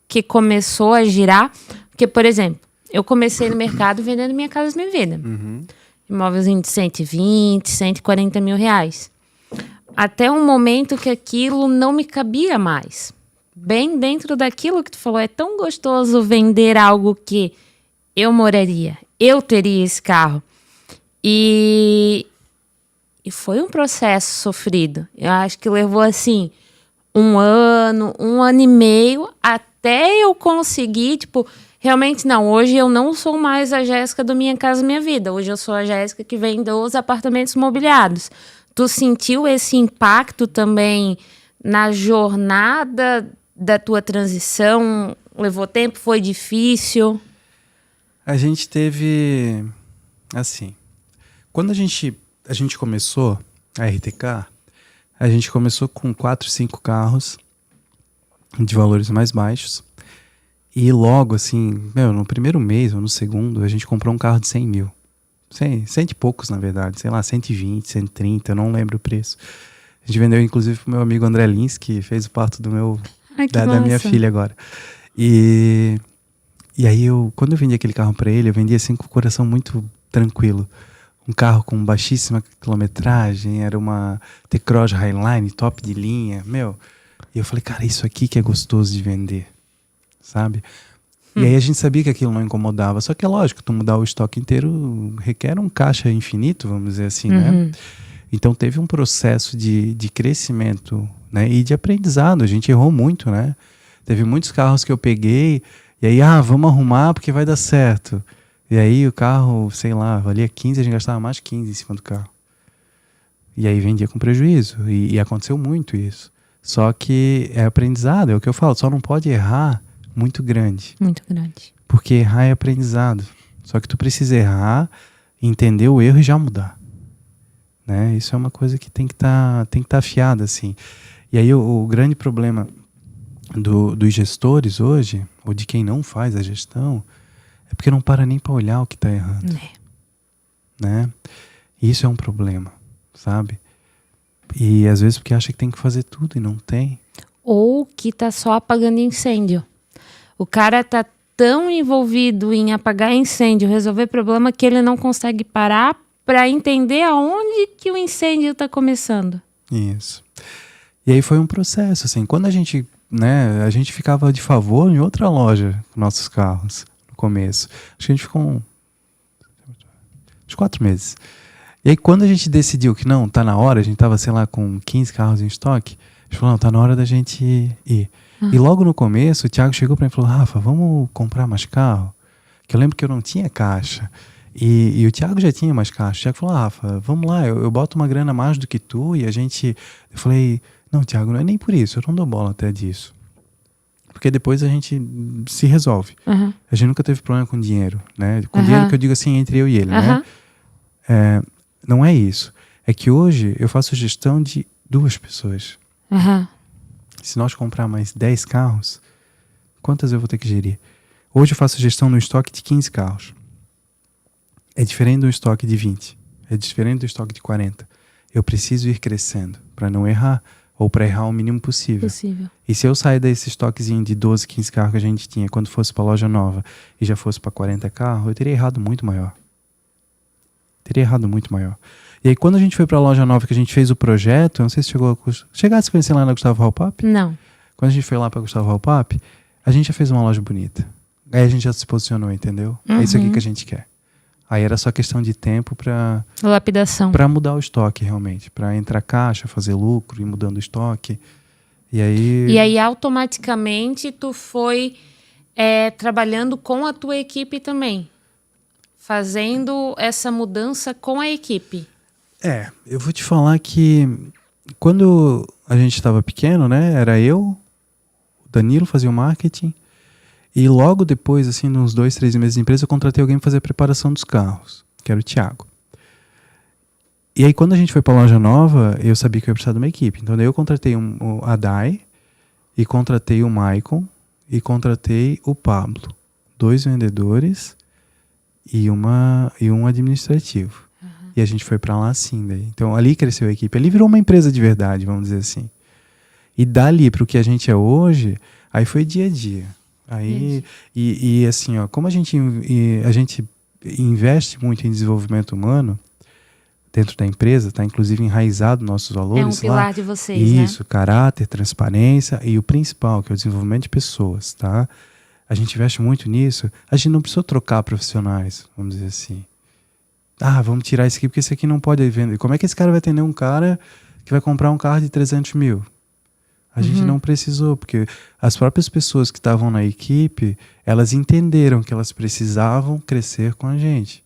que começou a girar? Porque, por exemplo, eu comecei no mercado vendendo Minha Casa Minha Vida. Uhum. Imóveis de 120, 140 mil reais. até um momento que aquilo não me cabia mais. Bem dentro daquilo que tu falou, é tão gostoso vender algo que eu moraria, eu teria esse carro. E foi um processo sofrido. Eu acho que levou assim 1 ano, 1 ano e meio, até eu conseguir, tipo, realmente não. Hoje eu não sou mais a Jéssica do Minha Casa Minha Vida. Hoje eu sou a Jéssica que vende os apartamentos mobiliados. Tu sentiu esse impacto também na jornada da tua transição? Levou tempo? Foi difícil? A gente teve, assim, quando a gente começou a RTK, a gente começou com 4, 5 carros de valores mais baixos. E logo, assim, no primeiro mês ou no segundo, a gente comprou um carro de 100 mil. 100 e poucos, na verdade. Sei lá, 120, 130, eu não lembro o preço. A gente vendeu, inclusive, pro meu amigo André Lins, que fez o parto do meu, da minha filha agora. E aí, quando eu vendi aquele carro para ele, eu vendi assim com o coração muito tranquilo. Um carro com baixíssima quilometragem, era uma T-Cross Highline, top de linha, E eu falei, cara, isso aqui que é gostoso de vender, sabe? E aí a gente sabia que aquilo não incomodava, só que é lógico, tu mudar o estoque inteiro requer um caixa infinito, vamos dizer assim, né? Então teve um processo de crescimento, né? E de aprendizado, a gente errou muito, né? Teve muitos carros que eu peguei, e aí, vamos arrumar porque vai dar certo. E aí o carro, sei lá, valia 15, a gente gastava mais 15 em cima do carro. E aí vendia com prejuízo. E aconteceu muito isso. Só que é aprendizado, é o que eu falo, só não pode errar muito grande. Muito grande. Porque errar é aprendizado. Só que tu precisa errar, entender o erro e já mudar. Né? Isso é uma coisa que tem que tá afiada, assim. E aí o grande problema dos gestores hoje, ou de quem não faz a gestão, é porque não para nem para olhar o que está errando. Né? Isso é um problema, sabe? E às vezes porque acha que tem que fazer tudo e não tem. Ou que tá só apagando incêndio. O cara tá tão envolvido em apagar incêndio, resolver problema, que ele não consegue parar para entender aonde que o incêndio está começando. Isso. E aí foi um processo, assim, quando a gente ficava de favor em outra loja com nossos carros no começo. Acho que a gente ficou uns 4 meses. E aí quando a gente decidiu que não, tá na hora, a gente tava, sei lá, com 15 carros em estoque, a gente falou, não, tá na hora da gente ir. E logo no começo, o Thiago chegou para mim e falou, Rafa, vamos comprar mais carro? Que eu lembro que eu não tinha caixa. E o Thiago já tinha mais caixa. O Thiago falou, Rafa, vamos lá, eu boto uma grana mais do que tu. E a gente... Eu falei, não, Thiago, não é nem por isso, eu não dou bola até disso. Porque depois a gente se resolve. A gente nunca teve problema com dinheiro, né? Com dinheiro que eu digo assim, entre eu e ele, né? Não é isso. É que hoje eu faço gestão de 2 pessoas. Se nós comprar mais 10 carros, quantas eu vou ter que gerir? Hoje eu faço gestão no estoque de 15 carros. É diferente do estoque de 20. É diferente do estoque de 40. Eu preciso ir crescendo para não errar, ou para errar o mínimo possível. E se eu sair desse estoquezinho de 12, 15 carros que a gente tinha quando fosse para a loja nova e já fosse para 40 carros, eu teria errado muito maior. E aí quando a gente foi para a loja nova, que a gente fez o projeto, eu não sei se chegasse a conhecer lá na Gustavo Halpap? Não. Quando a gente foi lá para Gustavo Halpap, a gente já fez uma loja bonita. Aí a gente já se posicionou, entendeu? É isso aqui que a gente quer. Aí era só questão de tempo para lapidação, para mudar o estoque realmente, para entrar caixa, fazer lucro, ir mudando o estoque. E aí automaticamente tu foi trabalhando com a tua equipe também, fazendo essa mudança com a equipe. Eu vou te falar que quando a gente estava pequeno, né, era eu, o Danilo fazia o marketing. E logo depois, assim, nos 2, 3 meses de empresa, eu contratei alguém para fazer a preparação dos carros, que era o Thiago. E aí, quando a gente foi para a loja nova, eu sabia que eu ia precisar de uma equipe. Então, daí eu contratei a Dai, e contratei o Maicon, e contratei o Pablo. 2 vendedores e um administrativo. E a gente foi para lá assim, daí. Então, ali cresceu a equipe. Ali virou uma empresa de verdade, vamos dizer assim. E dali para o que a gente é hoje, aí foi dia a dia. Aí, e assim, ó, como a gente investe muito em desenvolvimento humano, dentro da empresa, está inclusive enraizado nos nossos valores. É um pilar lá. de vocês, né? Isso, caráter, transparência e o principal, que é o desenvolvimento de pessoas, tá? A gente investe muito nisso. A gente não precisou trocar profissionais, vamos dizer assim. Vamos tirar esse aqui porque esse aqui não pode vender. Como é que esse cara vai atender um cara que vai comprar um carro de 300 mil? A gente não precisou, porque as próprias pessoas que estavam na equipe, elas entenderam que elas precisavam crescer com a gente.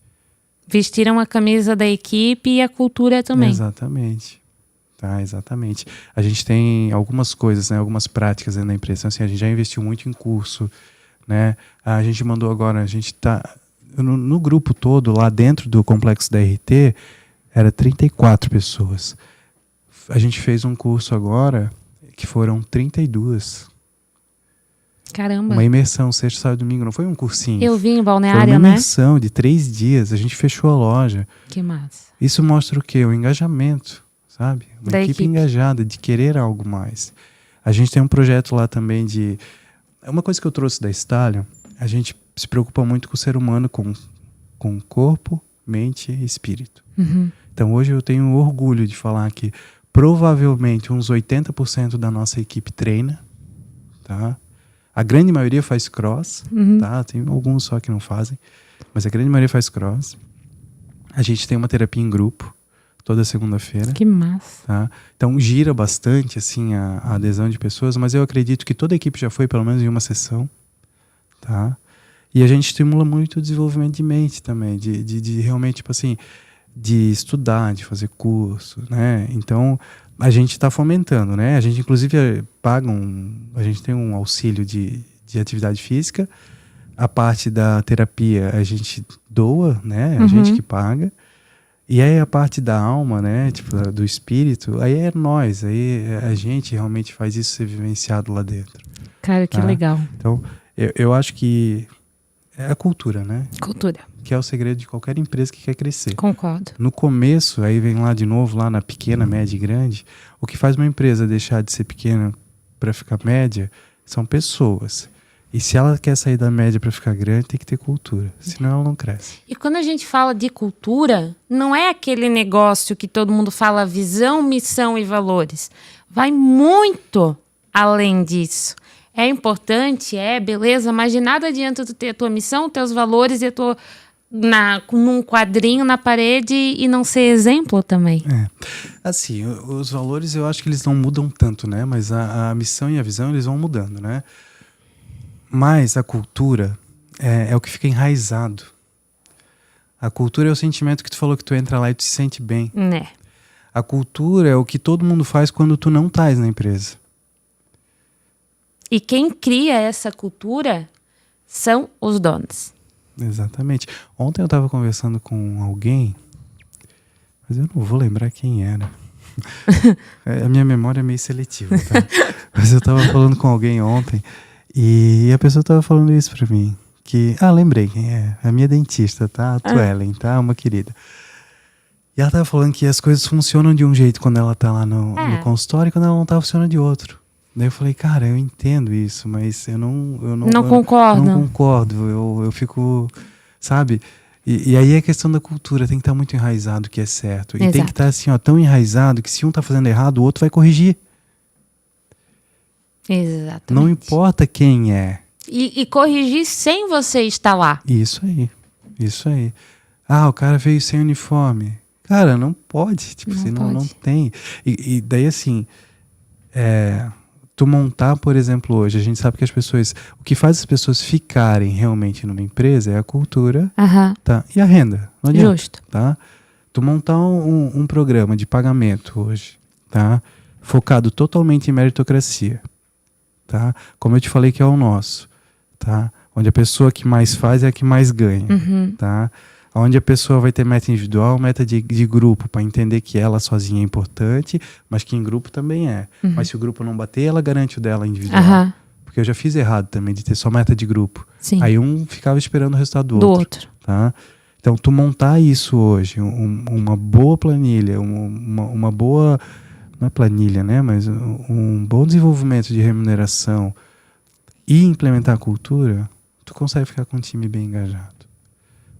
Vestiram a camisa da equipe e a cultura também. Exatamente. Tá, exatamente. A gente tem algumas coisas, né, algumas práticas dentro da empresa. Então, assim, a gente já investiu muito em curso, né? A gente mandou agora, a gente tá no grupo todo, lá dentro do complexo da RT, era 34 pessoas. A gente fez um curso agora que foram 32. Caramba. Uma imersão, sexta, sábado e domingo. Não foi um cursinho. Eu vi em Foi Balneário, uma né? imersão de 3 dias. A gente fechou a loja. Que massa. Isso mostra o quê? O engajamento, sabe? Uma Da equipe equipe. engajada, de querer algo mais. A gente tem um projeto lá também de... Uma coisa que eu trouxe da Stallion, a gente se preocupa muito com o ser humano, com corpo, mente e espírito. Então hoje eu tenho orgulho de falar que provavelmente uns 80% da nossa equipe treina, tá? A grande maioria faz cross, tá? Tem alguns só que não fazem, mas a grande maioria faz cross. A gente tem uma terapia em grupo toda segunda-feira. Que massa. Tá? Então gira bastante assim a adesão de pessoas, mas eu acredito que toda a equipe já foi pelo menos em uma sessão, tá? E a gente estimula muito o desenvolvimento de mente também, de realmente, tipo assim, de estudar, de fazer curso, né? Então a gente está fomentando, né? A gente inclusive a gente tem um auxílio de atividade física, a parte da terapia a gente doa, né? A gente que paga. E aí a parte da alma, né, tipo, do espírito, aí é nós, aí a gente realmente faz isso ser vivenciado lá dentro. Cara, que tá? legal. Então, eu acho que é a cultura, né? Cultura. Que é o segredo de qualquer empresa que quer crescer. Concordo. No começo, aí vem lá de novo, lá na pequena, média e grande, o que faz uma empresa deixar de ser pequena para ficar média são pessoas. E se ela quer sair da média para ficar grande, tem que ter cultura, senão ela não cresce. E quando a gente fala de cultura, não é aquele negócio que todo mundo fala visão, missão e valores. Vai muito além disso. É importante, beleza, mas de nada adianta tu ter a tua missão, teus valores e num quadrinho na parede e não ser exemplo também. Assim, os valores eu acho que eles não mudam tanto, né? Mas a missão e a visão eles vão mudando, né? Mas a cultura é o que fica enraizado. A cultura é o sentimento que tu falou que tu entra lá e tu se sente bem. Né? A cultura é o que todo mundo faz quando tu não estás na empresa. E quem cria essa cultura são os donos. Exatamente. Ontem eu estava conversando com alguém, mas eu não vou lembrar quem era. A minha memória é meio seletiva, tá? Mas eu estava falando com alguém ontem e a pessoa estava falando isso para mim. Lembrei quem é. A minha dentista, tá? A Tuellen, tá? Uma querida. E ela estava falando que as coisas funcionam de um jeito quando ela tá lá no consultório e quando ela não tá, funciona de outro. Daí eu falei, cara, eu entendo isso, mas eu não concordo. Não concordo, eu fico, sabe? E aí a questão da cultura tem que estar muito enraizado que é certo. E tem que estar assim, ó, tão enraizado que se um tá fazendo errado, o outro vai corrigir. Exatamente. Não importa quem é. E corrigir sem você estar lá. Isso aí. O cara veio sem uniforme. Cara, não pode. Tipo, não tem. E daí assim, tu montar, por exemplo, hoje, a gente sabe que o que faz as pessoas ficarem realmente numa empresa é a cultura, tá? E a renda. Não adianta, justo. Tá? Tu montar um programa de pagamento hoje, tá? Focado totalmente em meritocracia, tá? Como eu te falei que é o nosso, tá? Onde a pessoa que mais faz é a que mais ganha, tá? Onde a pessoa vai ter meta individual, meta de grupo, para entender que ela sozinha é importante, mas que em grupo também é. Mas se o grupo não bater, ela garante o dela individual. Porque eu já fiz errado também, de ter só meta de grupo. Sim. Aí um ficava esperando o resultado do outro. Tá? Então, tu montar isso hoje, uma boa planilha, uma boa... Não é planilha, né? Mas um bom desenvolvimento de remuneração e implementar a cultura, tu consegue ficar com um time bem engajado.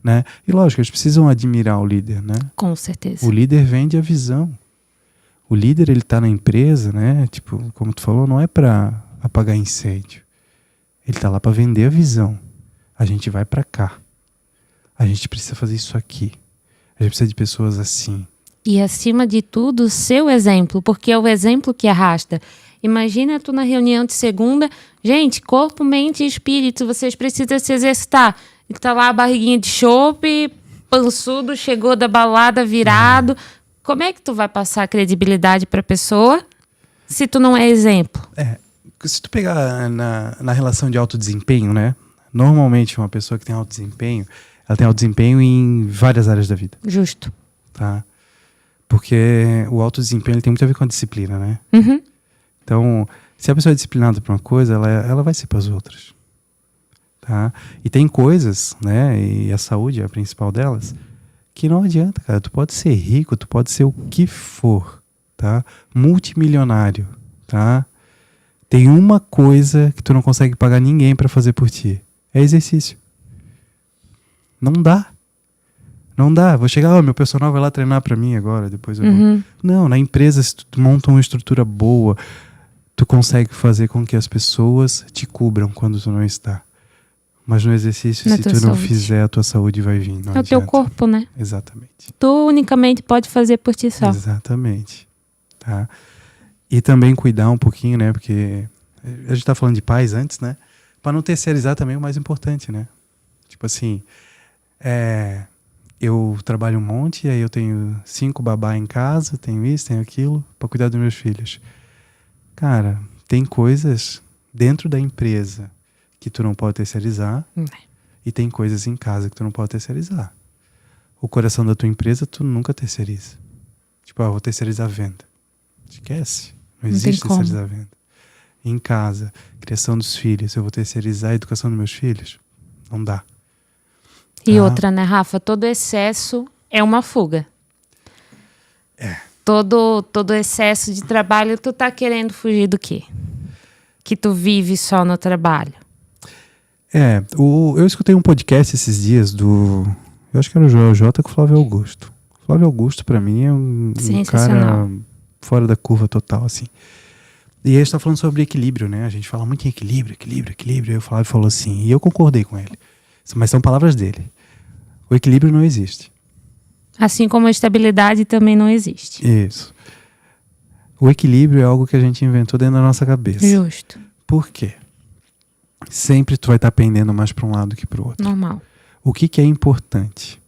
né? E lógico, eles precisam admirar o líder, né? Com certeza. O líder vende a visão. O líder, ele tá na empresa, né? Tipo, como tu falou, não é para apagar incêndio. Ele tá lá para vender a visão. A gente vai para cá. A gente precisa fazer isso aqui. A gente precisa de pessoas assim. E acima de tudo, o seu exemplo, porque é o exemplo que arrasta. Imagina tu na reunião de segunda, gente, corpo, mente e espírito, vocês precisam se exercitar. E tá lá a barriguinha de chope, pançudo, chegou da balada virado. Como é que tu vai passar credibilidade pra pessoa se tu não é exemplo? Se tu pegar na relação de alto desempenho, né? Normalmente uma pessoa que tem alto desempenho, ela tem alto desempenho em várias áreas da vida. Justo. Tá? Porque o alto desempenho ele tem muito a ver com a disciplina, né? Uhum. Então, se a pessoa é disciplinada para uma coisa, ela vai ser para as outras. Tá? E tem coisas, né? E a saúde é a principal delas, que não adianta, cara. Tu pode ser rico, tu pode ser o que for, tá? Multimilionário, tá? Tem uma coisa que tu não consegue pagar ninguém para fazer por ti. É exercício. Não dá. Não dá. Vou chegar, meu personal vai lá treinar para mim agora, depois eu vou. Não, na empresa, se tu monta uma estrutura boa, tu consegue fazer com que as pessoas te cubram quando tu não está. Mas no exercício, se tu não fizer, a tua saúde vai vir. Não é o teu corpo, né? Exatamente. Tu unicamente pode fazer por ti só. Exatamente. Tá? E também cuidar um pouquinho, né? Porque a gente tá falando de pais antes, né? Para não terceirizar também o mais importante, né? Tipo assim, eu trabalho um monte, aí eu tenho 5 babá em casa, tenho isso, tenho aquilo, para cuidar dos meus filhos. Cara, tem coisas dentro da empresa que tu não pode terceirizar e tem coisas em casa que tu não pode terceirizar. O coração da tua empresa tu nunca terceiriza. Tipo, vou terceirizar a venda. Esquece. Não existe terceirizar a venda. Em casa, criação dos filhos, eu vou terceirizar a educação dos meus filhos? Não dá. E outra, né, Rafa? Todo excesso é uma fuga. Todo excesso de trabalho, tu tá querendo fugir do quê? Que tu vive só no trabalho. Eu escutei um podcast esses dias eu acho que era o Joel J com o Flávio Augusto. O Flávio Augusto, pra mim, é um cara fora da curva total, assim. E ele está falando sobre equilíbrio, né? A gente fala muito em equilíbrio. Aí o Flávio falou assim, e eu concordei com ele. Mas são palavras dele. O equilíbrio não existe. Assim como a estabilidade também não existe. Isso. O equilíbrio é algo que a gente inventou dentro da nossa cabeça. Justo. Por quê? Sempre tu vai estar pendendo mais para um lado que para o outro. Normal. O que é importante?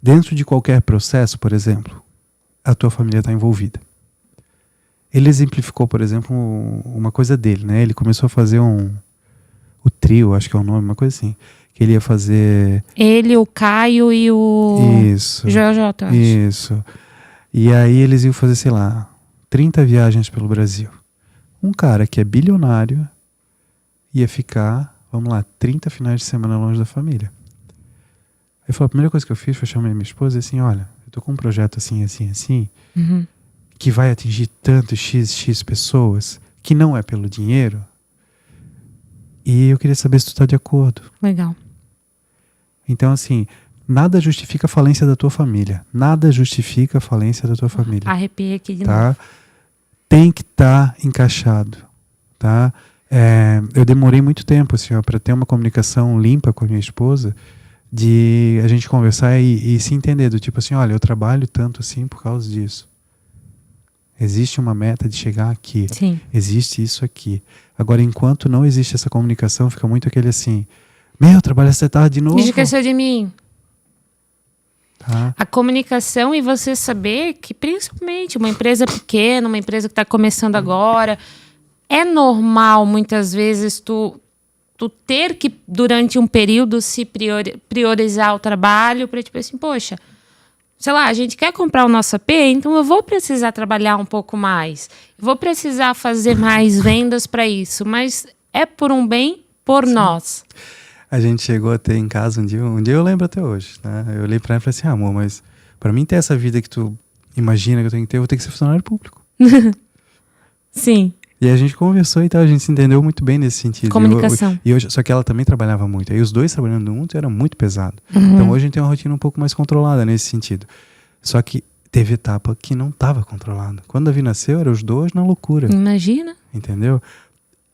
Dentro de qualquer processo, por exemplo, a tua família está envolvida. Ele exemplificou, por exemplo, uma coisa dele, né? Ele começou a fazer o trio, acho que é o nome, uma coisa assim. Que ele ia fazer... Ele, o Caio e o... Isso. Joel J, eu acho. Isso. E aí eles iam fazer, sei lá, 30 viagens pelo Brasil. Um cara que é bilionário ia ficar, 30 finais de semana longe da família. Aí falou, a primeira coisa que eu fiz foi chamar minha esposa e assim, olha, eu tô com um projeto assim, que vai atingir tanto x pessoas, que não é pelo dinheiro, e eu queria saber se tu tá de acordo. Legal. Então, assim, nada justifica a falência da tua família. Nada justifica a falência da tua família. Arrepiei aqui de novo. Tem que estar encaixado, tá? Eu demorei muito tempo, assim, para ter uma comunicação limpa com a minha esposa, de a gente conversar e se entender, do tipo assim, olha, eu trabalho tanto assim por causa disso. Existe uma meta de chegar aqui. Sim. Existe isso aqui. Agora, enquanto não existe essa comunicação, fica muito aquele assim, trabalho essa tarde de novo. Esqueceu de mim. Tá. A comunicação e você saber que, principalmente, uma empresa pequena, uma empresa que está começando agora, é normal, muitas vezes, tu ter que, durante um período, se priorizar o trabalho para, tipo assim, poxa, sei lá, a gente quer comprar o nosso AP, então eu vou precisar trabalhar um pouco mais. Vou precisar fazer mais vendas para isso, mas é por um bem, por nós. A gente chegou a ter em casa um dia eu lembro até hoje, né? Eu olhei pra ela e falei assim, amor, mas pra mim ter essa vida que tu imagina que eu tenho que ter, eu vou ter que ser funcionário público. Sim. E a gente conversou e tal, a gente se entendeu muito bem nesse sentido. Comunicação. E hoje, só que ela também trabalhava muito. Aí os dois trabalhando juntos era muito pesado. Então hoje a gente tem uma rotina um pouco mais controlada nesse sentido. Só que teve etapa que não estava controlada. Quando a Davi nasceu, eram os dois na loucura. Imagina. Entendeu?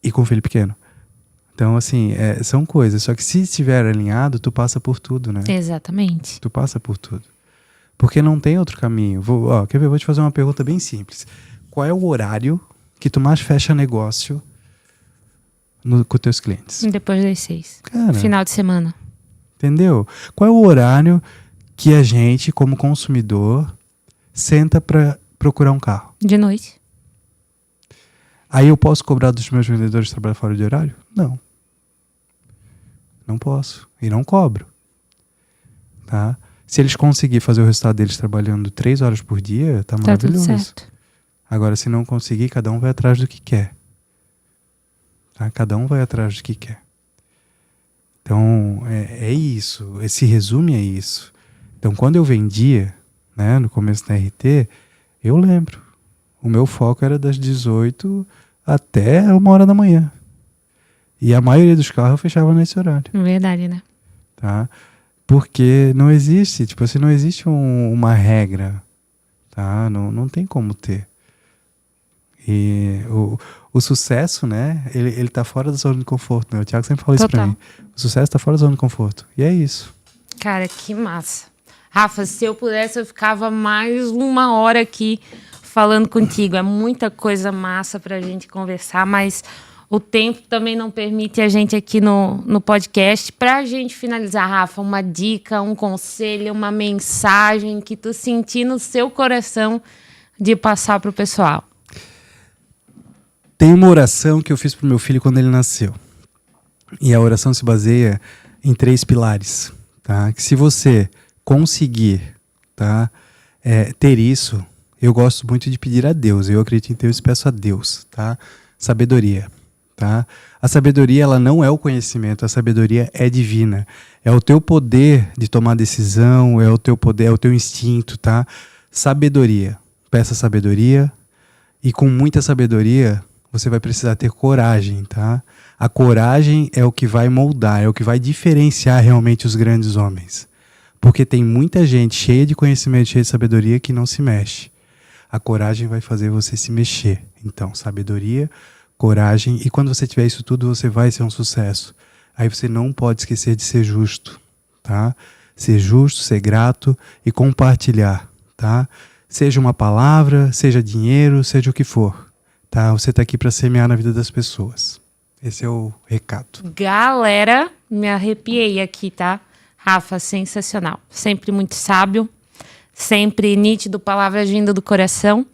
E com o filho pequeno. Então, assim, são coisas. Só que se estiver alinhado, tu passa por tudo, né? Exatamente. Tu passa por tudo. Porque não tem outro caminho. Quer ver? Vou te fazer uma pergunta bem simples. Qual é o horário que tu mais fecha negócio com teus clientes? Depois das 6. Cara, Final de semana. entendeu? Qual é o horário que a gente, como consumidor, senta para procurar um carro? De noite. Aí eu posso cobrar dos meus vendedores que trabalham fora de horário? Não. Não posso. E não cobro. Tá? Se eles conseguirem fazer o resultado deles trabalhando 3 horas por dia, tá maravilhoso. Tudo certo. Agora, se não conseguir, cada um vai atrás do que quer. Tá? Cada um vai atrás do que quer. Então, é isso. Esse resume é isso. Então, quando eu vendia, né, no começo da RT, eu lembro. O meu foco era das 18 até 1h da manhã. E a maioria dos carros eu fechava nesse horário. Verdade, né? Tá? Porque não existe, tipo assim, não existe uma regra. Tá? Não tem como ter. E o sucesso, né, ele tá fora da zona de conforto, né? O Thiago sempre fala isso pra mim. O sucesso tá fora da zona de conforto. E é isso. Cara, que massa. Rafa, se eu pudesse, eu ficava mais 1 hora aqui falando contigo. É muita coisa massa pra gente conversar, mas o tempo também não permite a gente aqui no podcast. Pra gente finalizar, Rafa, uma dica, um conselho, uma mensagem que tu sentir no seu coração de passar pro pessoal. Tem uma oração que eu fiz pro meu filho quando ele nasceu. E a oração se baseia em 3 pilares, tá? Que se você conseguir, tá, ter isso, eu gosto muito de pedir a Deus. Eu acredito em Deus e peço a Deus, tá? Sabedoria, tá? A sabedoria, ela não é o conhecimento, a sabedoria é divina. É o teu poder de tomar decisão, é o teu poder, é o teu instinto, tá? Sabedoria. Peça sabedoria e com muita sabedoria você vai precisar ter coragem, tá? A coragem é o que vai moldar, é o que vai diferenciar realmente os grandes homens. Porque tem muita gente cheia de conhecimento, cheia de sabedoria que não se mexe. A coragem vai fazer você se mexer. Então, sabedoria, coragem, e quando você tiver isso tudo, você vai ser um sucesso. Aí você não pode esquecer de ser justo, tá? Ser justo, ser grato e compartilhar, tá? Seja uma palavra, seja dinheiro, seja o que for. Tá? Você está aqui para semear na vida das pessoas. Esse é o recado. Galera, me arrepiei aqui, tá? Rafa, sensacional. Sempre muito sábio, sempre nítido, palavras vindo do coração.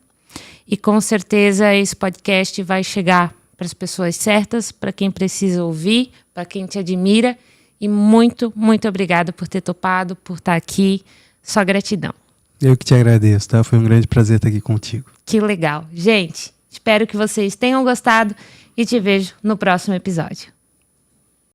E com certeza esse podcast vai chegar para as pessoas certas, para quem precisa ouvir, para quem te admira. E muito, muito obrigada por ter topado, por estar aqui. Só gratidão. Eu que te agradeço, tá? Foi um grande prazer estar aqui contigo. Que legal. Gente, espero que vocês tenham gostado e te vejo no próximo episódio.